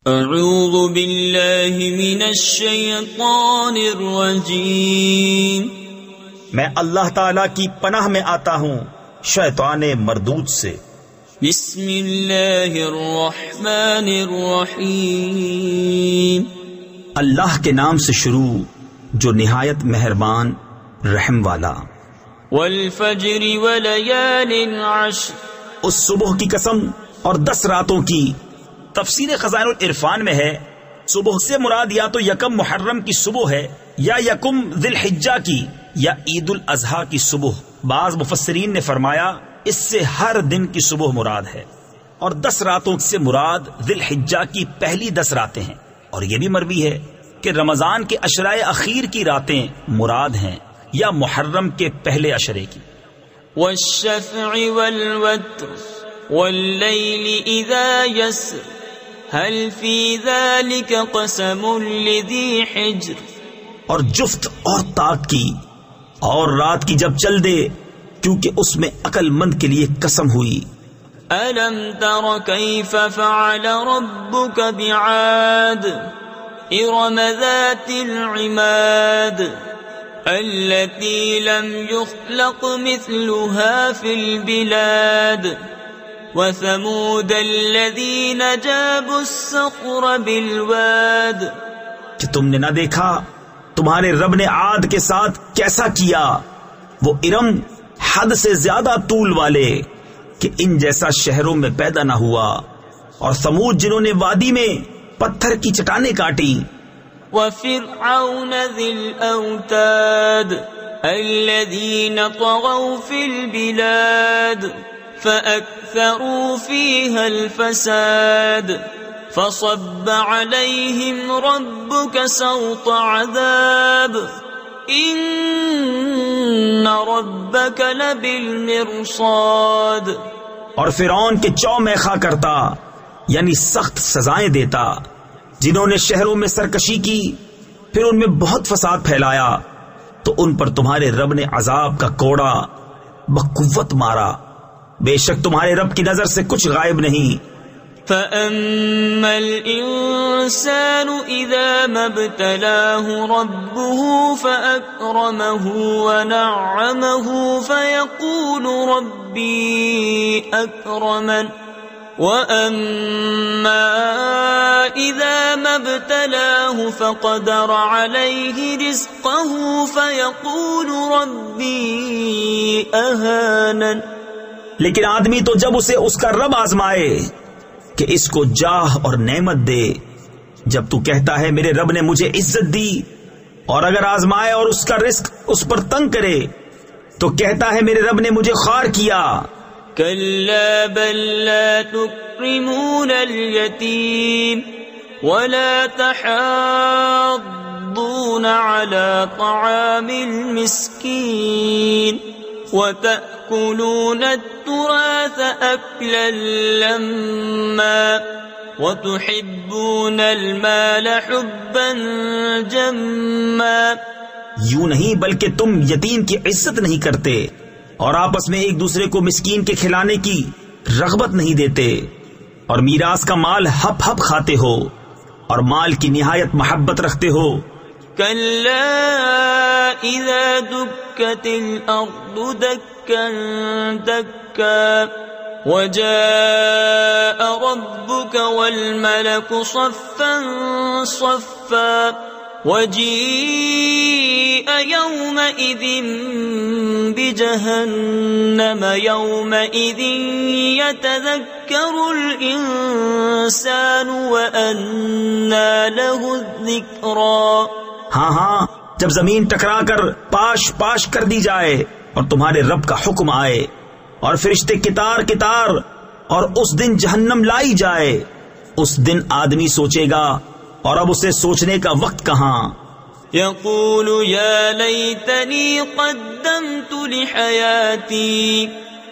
اعوذ باللہ من الشیطان الرجیم، میں اللہ تعالی کی پناہ میں آتا ہوں شیطان مردود سے۔ بسم اللہ الرحمن الرحیم، اللہ کے نام سے شروع جو نہایت مہربان رحم والا۔ والفجر ولیال عشر، اس صبح کی قسم اور 10 راتوں کی۔ تفسیر خزائن العرفان میں ہے صبح سے مراد یا تو یکم محرم کی صبح ہے یا یکم ذی الحجہ کی یا عید الاضحیٰ کی صبح۔ بعض مفسرین نے فرمایا اس سے ہر دن کی صبح مراد ہے، اور 10 راتوں سے مراد ذی الحجہ کی پہلی 10 راتیں ہیں، اور یہ بھی مروی ہے کہ رمضان کے عشرۂ اخیر کی راتیں مراد ہیں یا محرم کے پہلے عشرے کی۔ والشفع والوتر واللیل اذا یسر هل فی ذلک قسم لذی حجر، اور جفت اور طاق کی، اور رات کی جب چل دے کیونکہ اس میں عقل مند کے لیے قسم ہوئی۔ الم تر کیف فعل ربک بعاد ارم ذات العماد التي لم يخلق مثلها في البلاد وثمود الذين جابوا الصخر بالواد، کہ تم نے نہ دیکھا تمہارے رب نے عاد کے ساتھ کیسا کیا، وہ ارم حد سے زیادہ طول والے کہ ان جیسا شہروں میں پیدا نہ ہوا، اور ثمود جنہوں نے وادی میں پتھر کی چٹانیں کاٹی۔ وفرعون ذی الاوتاد الذین طغوا فی البلاد فأكثروا فيها الفساد فصب عليهم ربك سوط عذاب إن ربك لبالمرصاد، اور فرعون کے چو میخا کرتا یعنی سخت سزائیں دیتا جنہوں نے شہروں میں سرکشی کی پھر ان میں بہت فساد پھیلایا، تو ان پر تمہارے رب نے عذاب کا کوڑا بقوت مارا، بے شک تمہارے رب کی نظر سے کچھ غائب نہیں۔ فَأَمَّا الْإِنسَانُ إِذَا مَا ابْتَلَاهُ رَبُّهُ فَأَكْرَمَهُ وَنَعَّمَهُ فَيَقُولُ رَبِّي أَكْرَمَنِ وَأَمَّا إِذَا مَا ابْتَلَاهُ فَقَدَرَ عَلَيْهِ رِزْقَهُ فَيَقُولُ رَبِّي أَهَانَنِ، لیکن آدمی تو جب اسے اس کا رب آزمائے کہ اس کو جاہ اور نعمت دے، جب تو کہتا ہے میرے رب نے مجھے عزت دی، اور اگر آزمائے اور اس کا رزق اس پر تنگ کرے تو کہتا ہے میرے رب نے مجھے خوار کیا۔ کلا بل لا تکرمون الیتیم ولا تحاضون على طعام المسکین وَتَأْكُلُونَ التُّرَاثَ أَكْلًا لَمًّا وَتُحِبُّونَ الْمَالَ حُبًّا جَمًّا، یوں نہیں بلکہ تم یتیم کی عزت نہیں کرتے اور آپس میں ایک دوسرے کو مسکین کے کھلانے کی رغبت نہیں دیتے، اور میراث کا مال ہپ ہپ کھاتے ہو اور مال کی نہایت محبت رکھتے ہو۔ كلا إذا دكت الأرض دكا دكا وجاء ربك والملك صفا صفا وجيء يومئذ بجهنم يومئذ يتذكر الإنسان وأنى له الذكرى، ہاں ہاں جب زمین ٹکرا کر پاش پاش کر دی جائے اور تمہارے رب کا حکم آئے اور فرشتے کتار کتار اور اس دن جہنم لائی جائے، اس دن آدمی سوچے گا اور اب اسے سوچنے کا وقت کہاں۔ یقول یا لیتنی قدمت لحیاتی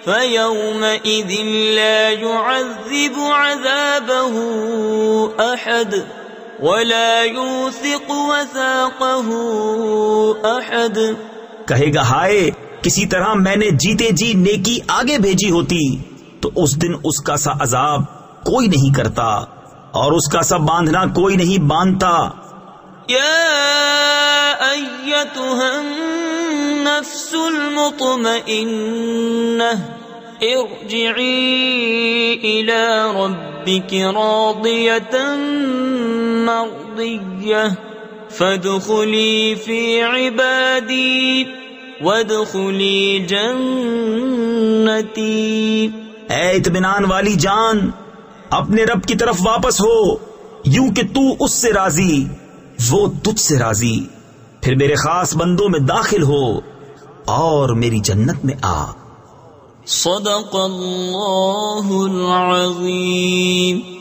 فیومئذ لا يعذب عذابه احد ولا يوثق وثاقه احد، کہے گا ہائے کسی طرح میں نے جیتے جی نیکی آگے بھیجی ہوتی تو اس دن اس کا سا عذاب کوئی نہیں کرتا اور اس کا سب باندھنا کوئی نہیں باندھتا۔ یا ایتھا النفس المطمئنہ ارجعی الی ربک راضیۃ مرضیہ فادخلی فی عبادی وادخلی جنتی۔ اے اطمینان والی جان، اپنے رب کی طرف واپس ہو، یوں کہ تو اس سے راضی، وہ تجھ سے راضی، پھر میرے خاص بندوں میں داخل ہو اور میری جنت میں آ۔ صدق اللہ العظیم۔